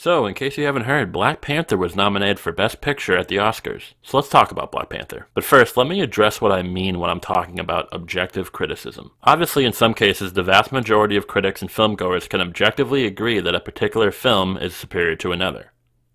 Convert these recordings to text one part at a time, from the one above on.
So, in case you haven't heard, Black Panther was nominated for Best Picture at the Oscars. So let's talk about Black Panther. But first, let me address what I mean when I'm talking about objective criticism. Obviously, in some cases, the vast majority of critics and filmgoers can objectively agree that a particular film is superior to another.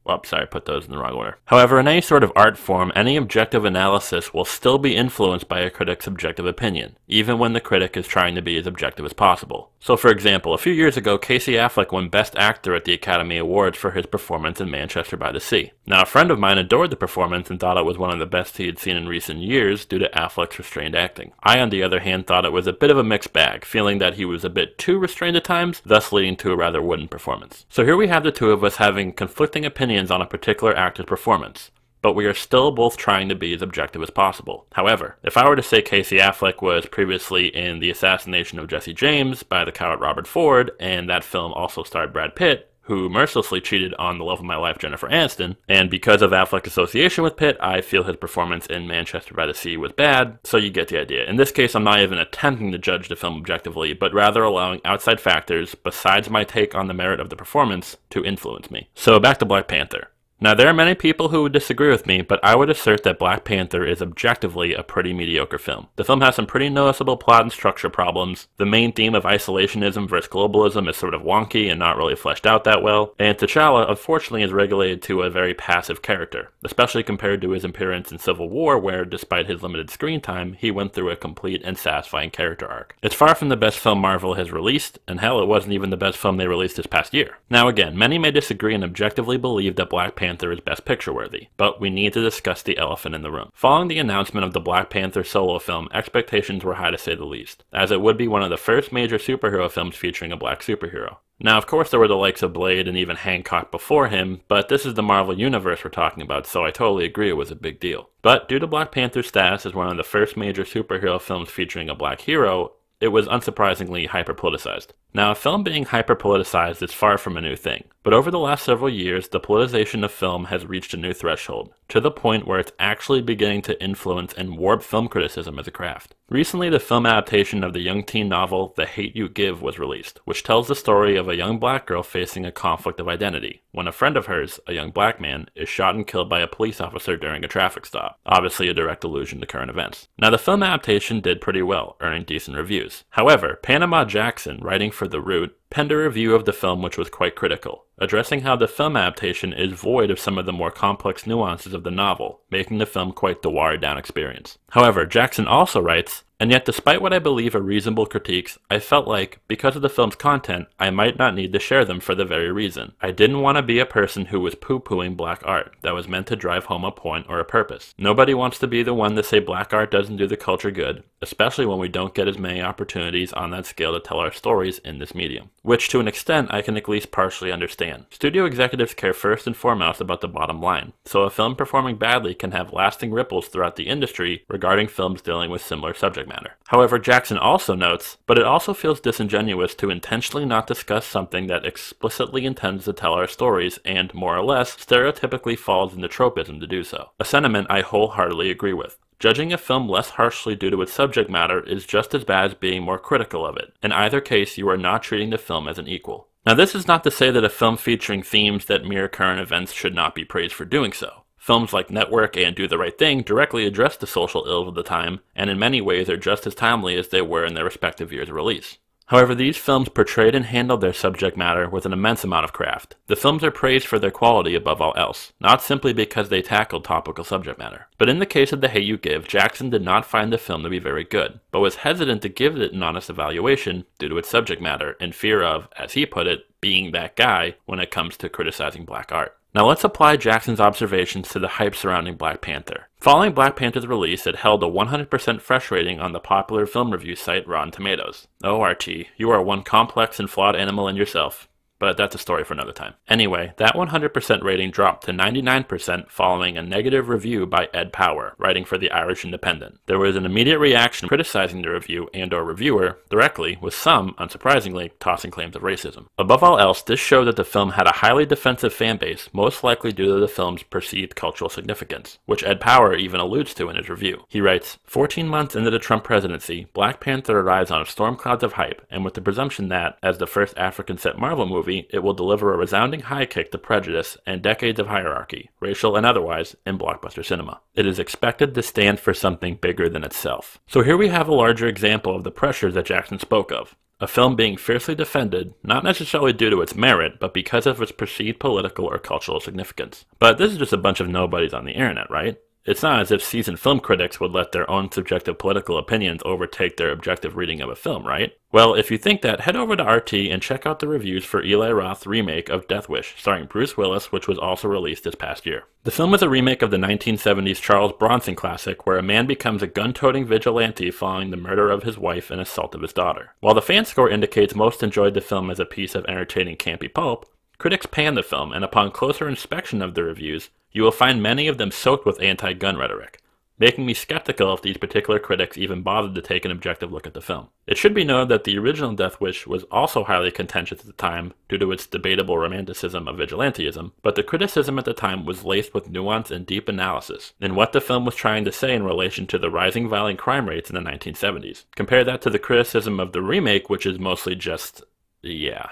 Well, sorry, I put those in the wrong order. However, in any sort of art form, any objective analysis will still be influenced by a critic's objective opinion, even when the critic is trying to be as objective as possible. So for example, a few years ago, Casey Affleck won Best Actor at the Academy Awards for his performance in Manchester by the Sea. Now, a friend of mine adored the performance and thought it was one of the best he had seen in recent years due to Affleck's restrained acting. I, on the other hand, thought it was a bit of a mixed bag, feeling that he was a bit too restrained at times, thus leading to a rather wooden performance. So here we have the two of us having conflicting opinions on a particular actor's performance, but we are still both trying to be as objective as possible. However, if I were to say Casey Affleck was previously in The Assassination of Jesse James by the coward Robert Ford, and that film also starred Brad Pitt, who mercilessly cheated on the love of my life, Jennifer Aniston, and because of Affleck's association with Pitt, I feel his performance in Manchester by the Sea was bad, so you get the idea. In this case, I'm not even attempting to judge the film objectively, but rather allowing outside factors, besides my take on the merit of the performance, to influence me. So back to Black Panther. Now, there are many people who would disagree with me, but I would assert that Black Panther is objectively a pretty mediocre film. The film has some pretty noticeable plot and structure problems. The main theme of isolationism versus globalism is sort of wonky and not really fleshed out that well, and T'Challa unfortunately is regulated to a very passive character, especially compared to his appearance in Civil War where, despite his limited screen time, he went through a complete and satisfying character arc. It's far from the best film Marvel has released, and hell, it wasn't even the best film they released this past year. Now again, many may disagree and objectively believe that Black Panther is Best Picture worthy, but we need to discuss the elephant in the room. Following the announcement of the Black Panther solo film, expectations were high to say the least, as it would be one of the first major superhero films featuring a black superhero. Now, of course, there were the likes of Blade and even Hancock before him, but this is the Marvel Universe we're talking about, so I totally agree it was a big deal. But due to Black Panther's status as one of the first major superhero films featuring a black hero, it was unsurprisingly hyper-politicized. Now, a film being hyper-politicized is far from a new thing, but over the last several years, the politicization of film has reached a new threshold, to the point where it's actually beginning to influence and warp film criticism as a craft. Recently, the film adaptation of the young teen novel The Hate U Give was released, which tells the story of a young black girl facing a conflict of identity, when a friend of hers, a young black man, is shot and killed by a police officer during a traffic stop, obviously a direct allusion to current events. Now, the film adaptation did pretty well, earning decent reviews. However, Panama Jackson, writing for The Root, penned a review of the film which was quite critical, addressing how the film adaptation is void of some of the more complex nuances of the novel, making the film quite the watered-down experience. However, Jackson also writes, "And yet despite what I believe are reasonable critiques, I felt like, because of the film's content, I might not need to share them for the very reason. I didn't want to be a person who was poo-pooing black art that was meant to drive home a point or a purpose. Nobody wants to be the one to say black art doesn't do the culture good, especially when we don't get as many opportunities on that scale to tell our stories in this medium." Which, to an extent, I can at least partially understand. Studio executives care first and foremost about the bottom line, so a film performing badly can have lasting ripples throughout the industry regarding films dealing with similar subject matter. However, Jackson also notes, but it also feels disingenuous to intentionally not discuss something that explicitly intends to tell our stories and, more or less, stereotypically falls into tropism to do so. A sentiment I wholeheartedly agree with. Judging a film less harshly due to its subject matter is just as bad as being more critical of it. In either case, you are not treating the film as an equal. Now, this is not to say that a film featuring themes that mirror current events should not be praised for doing so. Films like Network and Do the Right Thing directly address the social ills of the time, and in many ways are just as timely as they were in their respective years of release. However, these films portrayed and handled their subject matter with an immense amount of craft. The films are praised for their quality above all else, not simply because they tackled topical subject matter. But in the case of The Hate U Give, Jackson did not find the film to be very good, but was hesitant to give it an honest evaluation due to its subject matter, in fear of, as he put it, being that guy when it comes to criticizing black art. Now let's apply Jackson's observations to the hype surrounding Black Panther. Following Black Panther's release, it held a 100% fresh rating on the popular film review site Rotten Tomatoes. Oh Archie, you are one complex and flawed animal in yourself. But that's a story for another time. Anyway, that 100% rating dropped to 99% following a negative review by Ed Power, writing for the Irish Independent. There was an immediate reaction criticizing the review and/or reviewer directly, with some, unsurprisingly, tossing claims of racism. Above all else, this showed that the film had a highly defensive fan base, most likely due to the film's perceived cultural significance, which Ed Power even alludes to in his review. He writes, 14 months into the Trump presidency, Black Panther arrives on storm clouds of hype, and with the presumption that, as the first African-set Marvel movie, movie, it will deliver a resounding high kick to prejudice and decades of hierarchy, racial and otherwise, in blockbuster cinema. It is expected to stand for something bigger than itself. So here we have a larger example of the pressures that Jackson spoke of. A film being fiercely defended, not necessarily due to its merit, but because of its perceived political or cultural significance. But this is just a bunch of nobodies on the internet, right? It's not as if seasoned film critics would let their own subjective political opinions overtake their objective reading of a film, right? Well, if you think that, head over to RT and check out the reviews for Eli Roth's remake of Death Wish, starring Bruce Willis, which was also released this past year. The film is a remake of the 1970s Charles Bronson classic, where a man becomes a gun-toting vigilante following the murder of his wife and assault of his daughter. While the fan score indicates most enjoyed the film as a piece of entertaining campy pulp, critics panned the film, and upon closer inspection of the reviews, you will find many of them soaked with anti-gun rhetoric, making me skeptical if these particular critics even bothered to take an objective look at the film. It should be noted that the original Death Wish was also highly contentious at the time due to its debatable romanticism of vigilantism, but the criticism at the time was laced with nuance and deep analysis in what the film was trying to say in relation to the rising violent crime rates in the 1970s. Compare that to the criticism of the remake, which is mostly just, yeah,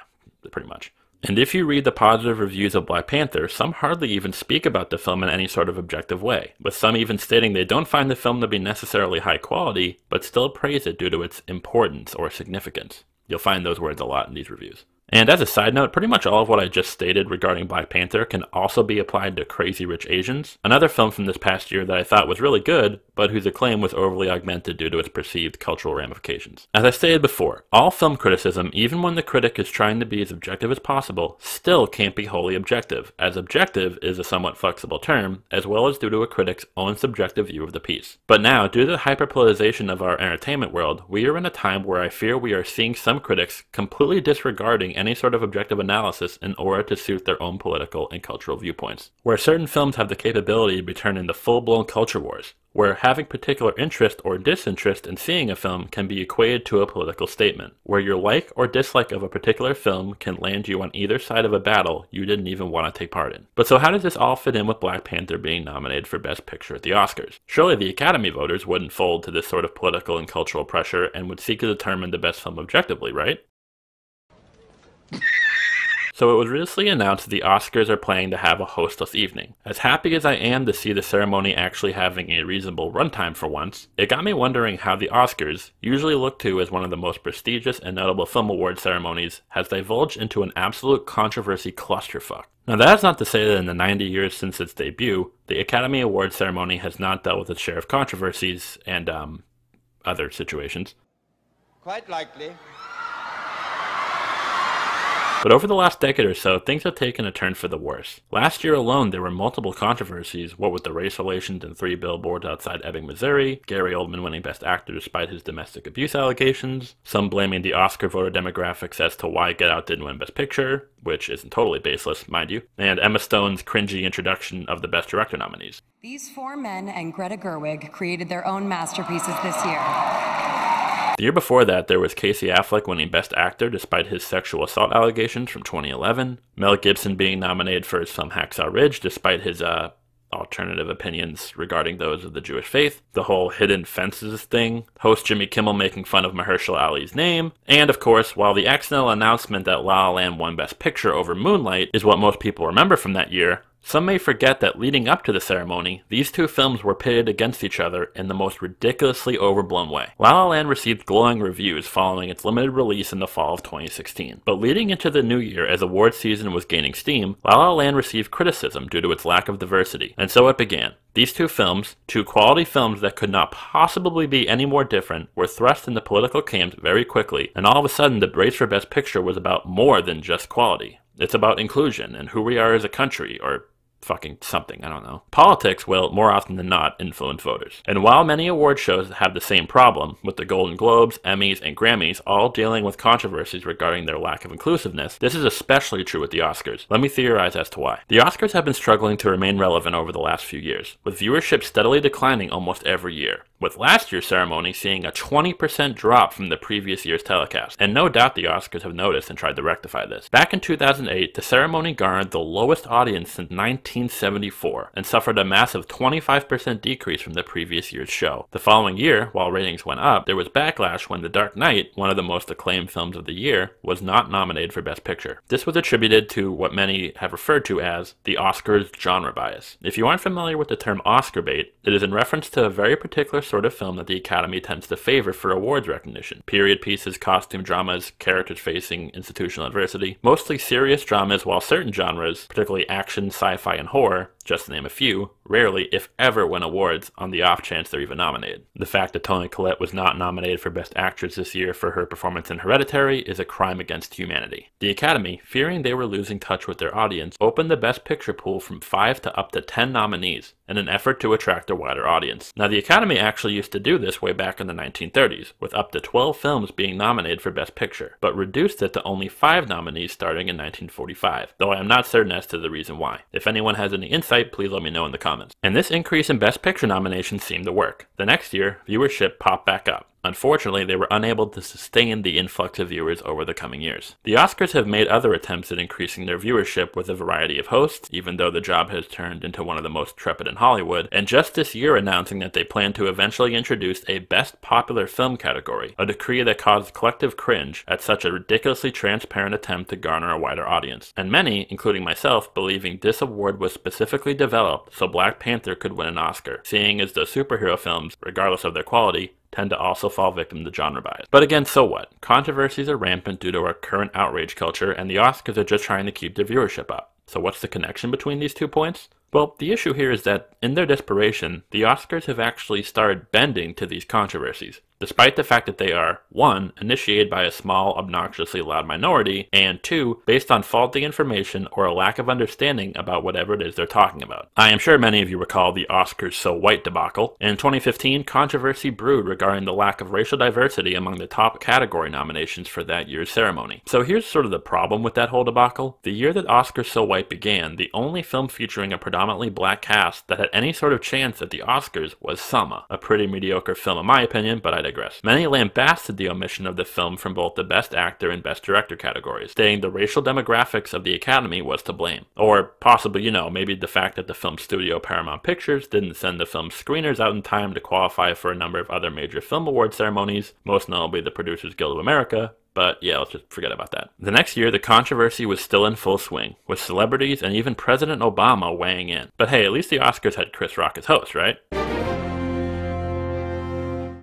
pretty much. And if you read the positive reviews of Black Panther, some hardly even speak about the film in any sort of objective way, with some even stating they don't find the film to be necessarily high quality, but still praise it due to its importance or significance. You'll find those words a lot in these reviews. And as a side note, pretty much all of what I just stated regarding Black Panther can also be applied to Crazy Rich Asians, another film from this past year that I thought was really good, but whose acclaim was overly augmented due to its perceived cultural ramifications. As I stated before, all film criticism, even when the critic is trying to be as objective as possible, still can't be wholly objective, as objective is a somewhat flexible term, as well as due to a critic's own subjective view of the piece. But now, due to the hyperpolarization of our entertainment world, we are in a time where I fear we are seeing some critics completely disregarding any sort of objective analysis in order to suit their own political and cultural viewpoints. Where certain films have the capability to be turned into full-blown culture wars, where having particular interest or disinterest in seeing a film can be equated to a political statement, where your like or dislike of a particular film can land you on either side of a battle you didn't even want to take part in. But so how does this all fit in with Black Panther being nominated for Best Picture at the Oscars? Surely the Academy voters wouldn't fold to this sort of political and cultural pressure and would seek to determine the best film objectively, right? So it was recently announced that the Oscars are planning to have a hostless evening. As happy as I am to see the ceremony actually having a reasonable runtime for once, it got me wondering how the Oscars, usually looked to as one of the most prestigious and notable film award ceremonies, has divulged into an absolute controversy clusterfuck. Now that is not to say that in the 90 years since its debut, the Academy Awards ceremony has not dealt with its share of controversies and, other situations. Quite likely. But over the last decade or so, things have taken a turn for the worse. Last year alone, there were multiple controversies, what with the race relations in 3 billboards outside Ebbing, Missouri, Gary Oldman winning Best Actor despite his domestic abuse allegations, some blaming the Oscar voter demographics as to why Get Out didn't win Best Picture, which isn't totally baseless, mind you, and Emma Stone's cringy introduction of the Best Director nominees. These 4 men and Greta Gerwig created their own masterpieces this year. The year before that, there was Casey Affleck winning Best Actor despite his sexual assault allegations from 2011, Mel Gibson being nominated for his film Hacksaw Ridge despite his alternative opinions regarding those of the Jewish faith, the whole hidden fences thing, host Jimmy Kimmel making fun of Mahershala Ali's name, and of course, while the accidental announcement that La La Land won Best Picture over Moonlight is what most people remember from that year, some may forget that leading up to the ceremony, these two films were pitted against each other in the most ridiculously overblown way. La La Land received glowing reviews following its limited release in the fall of 2016. But leading into the new year as award season was gaining steam, La La Land received criticism due to its lack of diversity. And so it began. These two films, two quality films that could not possibly be any more different, were thrust into political camps very quickly, and all of a sudden the race for Best Picture was about more than just quality. It's about inclusion and who we are as a country, or fucking something, I don't know. Politics will, more often than not, influence voters. And while many award shows have the same problem, with the Golden Globes, Emmys, and Grammys all dealing with controversies regarding their lack of inclusiveness, this is especially true with the Oscars. Let me theorize as to why. The Oscars have been struggling to remain relevant over the last few years, with viewership steadily declining almost every year. with last year's ceremony seeing a 20% drop from the previous year's telecast. And no doubt the Oscars have noticed and tried to rectify this. Back in 2008, the ceremony garnered the lowest audience since 1974 and suffered a massive 25% decrease from the previous year's show. The following year, while ratings went up, there was backlash when The Dark Knight, one of the most acclaimed films of the year, was not nominated for Best Picture. This was attributed to what many have referred to as the Oscars genre bias. If you aren't familiar with the term Oscar bait, it is in reference to a very particular sort of film that the Academy tends to favor for awards recognition. Period pieces, costume dramas, characters facing institutional adversity, mostly serious dramas, while certain genres, particularly action, sci-fi, and horror, just to name a few, rarely, if ever, win awards on the off chance they're even nominated. The fact that Toni Collette was not nominated for Best Actress this year for her performance in Hereditary is a crime against humanity. The Academy, fearing they were losing touch with their audience, opened the Best Picture pool from 5 to up to 10 nominees in an effort to attract a wider audience. Now, the Academy actually used to do this way back in the 1930s, with up to 12 films being nominated for Best Picture, but reduced it to only 5 nominees starting in 1945, though I am not certain as to the reason why. If anyone has any insight, please let me know in the comments. And this increase in Best Picture nominations seemed to work. The next year, viewership popped back up. Unfortunately, they were unable to sustain the influx of viewers over the coming years. The Oscars have made other attempts at increasing their viewership with a variety of hosts, even though the job has turned into one of the most trepid in Hollywood, and just this year announcing that they plan to eventually introduce a Best Popular Film category, a decree that caused collective cringe at such a ridiculously transparent attempt to garner a wider audience. And many, including myself, believing this award was specifically developed so Black Panther could win an Oscar, seeing as the superhero films, regardless of their quality, tend to also fall victim to genre bias. But again, so what? Controversies are rampant due to our current outrage culture, and the Oscars are just trying to keep their viewership up. So what's the connection between these 2 points? Well, the issue here is that, in their desperation, the Oscars have actually started bending to these controversies, despite the fact that they are, 1, initiated by a small, obnoxiously loud minority, and 2, based on faulty information or a lack of understanding about whatever it is they're talking about. I am sure many of you recall the Oscars So White debacle. In 2015, controversy brewed regarding the lack of racial diversity among the top category nominations for that year's ceremony. So here's sort of the problem with that whole debacle. The year that Oscars So White began, the only film featuring a predominantly black cast that had any sort of chance at the Oscars was Selma, a pretty mediocre film in my opinion, but I digress. Many lambasted the omission of the film from both the Best Actor and Best Director categories, stating the racial demographics of the Academy was to blame. Or possibly, maybe the fact that the film studio Paramount Pictures didn't send the film's screeners out in time to qualify for a number of other major film award ceremonies, most notably the Producers Guild of America. But yeah, let's just forget about that. The next year, the controversy was still in full swing, with celebrities and even President Obama weighing in. But hey, at least the Oscars had Chris Rock as host, right?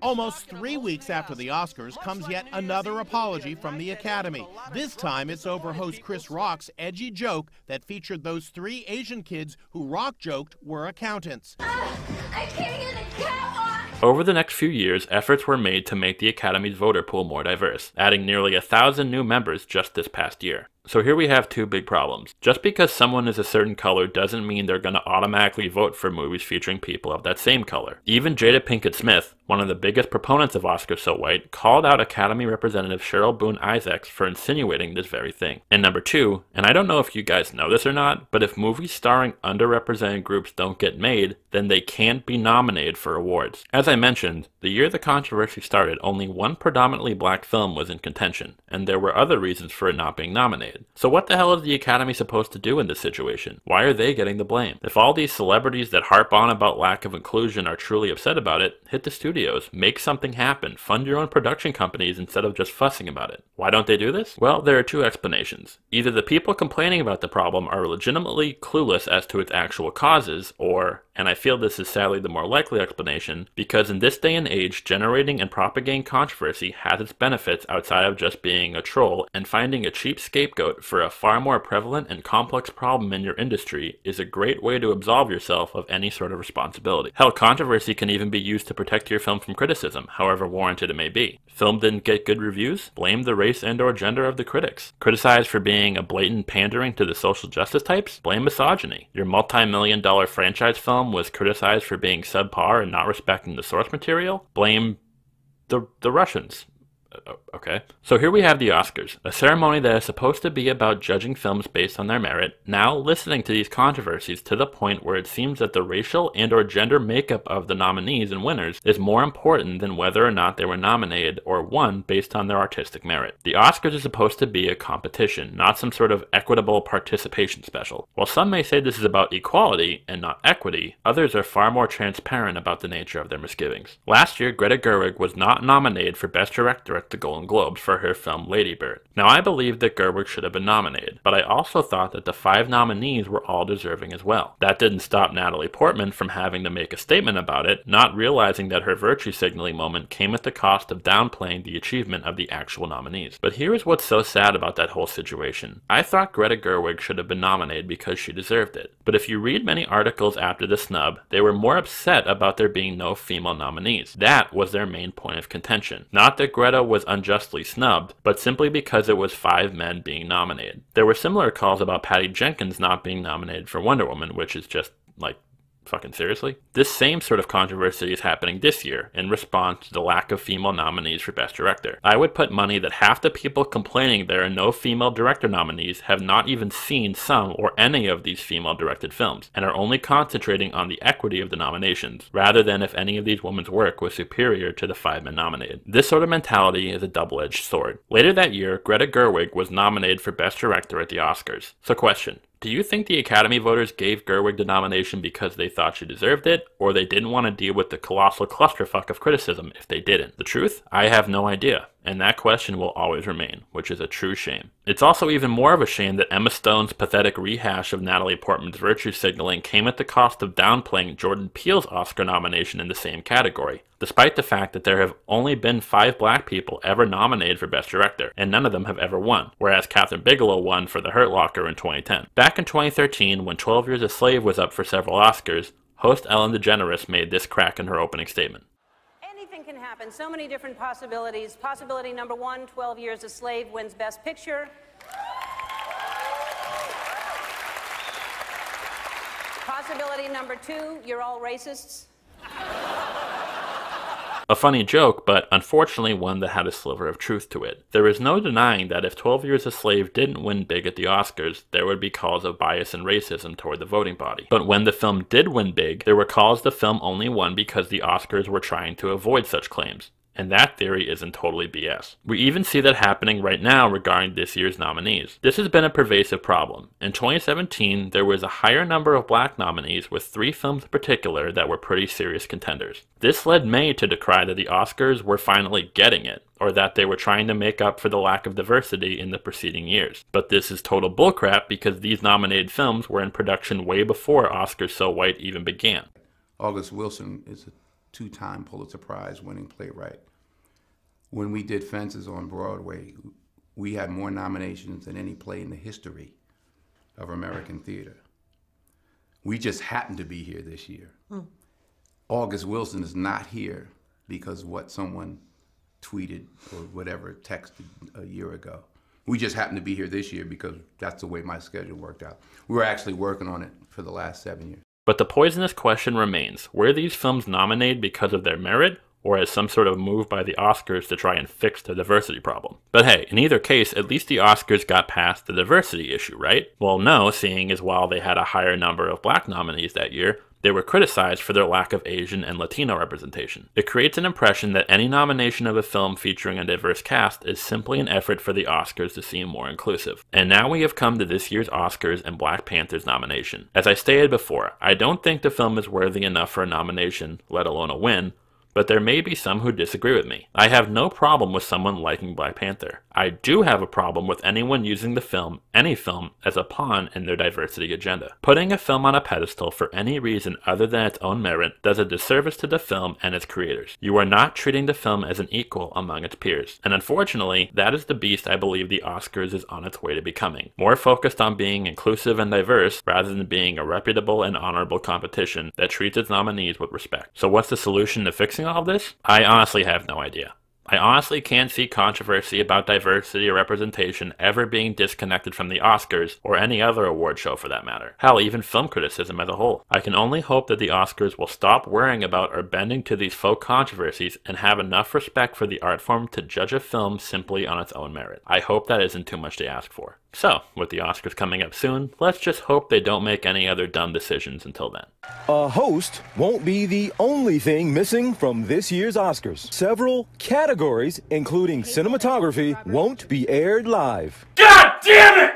Almost 3 weeks after the Oscars comes yet another apology from the Academy. This time it's over host Chris Rock's edgy joke that featured those 3 Asian kids who Rock joked were accountants. I can't get a catwalk! Over the next few years, efforts were made to make the Academy's voter pool more diverse, adding nearly 1,000 new members just this past year. So here we have 2 big problems. Just because someone is a certain color doesn't mean they're going to automatically vote for movies featuring people of that same color. Even Jada Pinkett Smith, one of the biggest proponents of Oscars So White, called out Academy Representative Cheryl Boone Isaacs for insinuating this very thing. And number 2, and I don't know if you guys know this or not, but if movies starring underrepresented groups don't get made, then they can't be nominated for awards. As I mentioned, the year the controversy started, only 1 predominantly black film was in contention, and there were other reasons for it not being nominated. So what the hell is the Academy supposed to do in this situation? Why are they getting the blame? If all these celebrities that harp on about lack of inclusion are truly upset about it, hit the studios, make something happen, fund your own production companies instead of just fussing about it. Why don't they do this? Well, there are 2 explanations. Either the people complaining about the problem are legitimately clueless as to its actual causes, or, and I feel this is sadly the more likely explanation, because in this day and age, generating and propagating controversy has its benefits outside of just being a troll, and finding a cheap scapegoat for a far more prevalent and complex problem in your industry is a great way to absolve yourself of any sort of responsibility. Hell, controversy can even be used to protect your film from criticism, however warranted it may be. Film didn't get good reviews? Blame the race and/or gender of the critics. Criticized for being a blatant pandering to the social justice types? Blame misogyny. Your multi-million-dollar franchise film was criticized for being subpar and not respecting the source material? Blame the Russians. Okay. So here we have the Oscars, a ceremony that is supposed to be about judging films based on their merit, now listening to these controversies to the point where it seems that the racial and or gender makeup of the nominees and winners is more important than whether or not they were nominated or won based on their artistic merit. The Oscars is supposed to be a competition, not some sort of equitable participation special. While some may say this is about equality and not equity, others are far more transparent about the nature of their misgivings. Last year, Greta Gerwig was not nominated for Best Director at the Golden Globes for her film Lady Bird. Now, I believe that Gerwig should have been nominated, but I also thought that the 5 nominees were all deserving as well. That didn't stop Natalie Portman from having to make a statement about it, not realizing that her virtue signaling moment came at the cost of downplaying the achievement of the actual nominees. But here is what's so sad about that whole situation. I thought Greta Gerwig should have been nominated because she deserved it. But if you read many articles after the snub, they were more upset about there being no female nominees. That was their main point of contention. Not that Greta was unjustly snubbed, but simply because it was 5 men being nominated. There were similar calls about Patty Jenkins not being nominated for Wonder Woman, which is just like, fucking seriously? This same sort of controversy is happening this year in response to the lack of female nominees for Best Director. I would put money that half the people complaining there are no female director nominees have not even seen some or any of these female directed films, and are only concentrating on the equity of the nominations, rather than if any of these women's work was superior to the 5 men nominated. This sort of mentality is a double-edged sword. Later that year, Greta Gerwig was nominated for Best Director at the Oscars. So question. Do you think the Academy voters gave Gerwig the nomination because they thought she deserved it, or they didn't want to deal with the colossal clusterfuck of criticism if they didn't? The truth? I have no idea, and that question will always remain, which is a true shame. It's also even more of a shame that Emma Stone's pathetic rehash of Natalie Portman's virtue signaling came at the cost of downplaying Jordan Peele's Oscar nomination in the same category, despite the fact that there have only been 5 black people ever nominated for Best Director, and none of them have ever won, whereas Kathryn Bigelow won for The Hurt Locker in 2010. Back in 2013, when 12 Years a Slave was up for several Oscars, host Ellen DeGeneres made this crack in her opening statement. Anything can happen. So many different possibilities. Possibility number 1, 12 Years a Slave wins Best Picture. Possibility number 2, you're all racists. A funny joke, but unfortunately one that had a sliver of truth to it. There is no denying that if 12 Years a Slave didn't win big at the Oscars, there would be calls of bias and racism toward the voting body. But when the film did win big, there were calls the film only won because the Oscars were trying to avoid such claims. And that theory isn't totally BS. We even see that happening right now regarding this year's nominees. This has been a pervasive problem. In 2017, there was a higher number of black nominees, with 3 films in particular that were pretty serious contenders. This led many to decry that the Oscars were finally getting it, or that they were trying to make up for the lack of diversity in the preceding years. But this is total bullcrap because these nominated films were in production way before Oscars So White even began. August Wilson is a 2-time Pulitzer Prize winning playwright. When we did Fences on Broadway, we had more nominations than any play in the history of American theater. We just happened to be here this year. August Wilson is not here because of what someone tweeted or whatever texted a year ago. We just happened to be here this year because that's the way my schedule worked out. We were actually working on it for the last 7 years. But the poisonous question remains, were these films nominated because of their merit, or as some sort of move by the Oscars to try and fix the diversity problem? But hey, in either case, at least the Oscars got past the diversity issue, right? Well, no, seeing as while they had a higher number of black nominees that year, they were criticized for their lack of Asian and Latino representation. It creates an impression that any nomination of a film featuring a diverse cast is simply an effort for the Oscars to seem more inclusive. And now we have come to this year's Oscars and Black Panther's nomination. As I stated before, I don't think the film is worthy enough for a nomination, let alone a win, but there may be some who disagree with me. I have no problem with someone liking Black Panther. I do have a problem with anyone using the film, any film, as a pawn in their diversity agenda. Putting a film on a pedestal for any reason other than its own merit does a disservice to the film and its creators. You are not treating the film as an equal among its peers. And unfortunately, that is the beast I believe the Oscars is on its way to becoming. More focused on being inclusive and diverse, rather than being a reputable and honorable competition that treats its nominees with respect. So what's the solution to fixing all of this? I honestly have no idea. I honestly can't see controversy about diversity or representation ever being disconnected from the Oscars, or any other award show for that matter. Hell, even film criticism as a whole. I can only hope that the Oscars will stop worrying about or bending to these faux controversies and have enough respect for the art form to judge a film simply on its own merit. I hope that isn't too much to ask for. So, with the Oscars coming up soon, let's just hope they don't make any other dumb decisions until then. A host won't be the only thing missing from this year's Oscars. Several categories, including cinematography, won't be aired live. God damn it!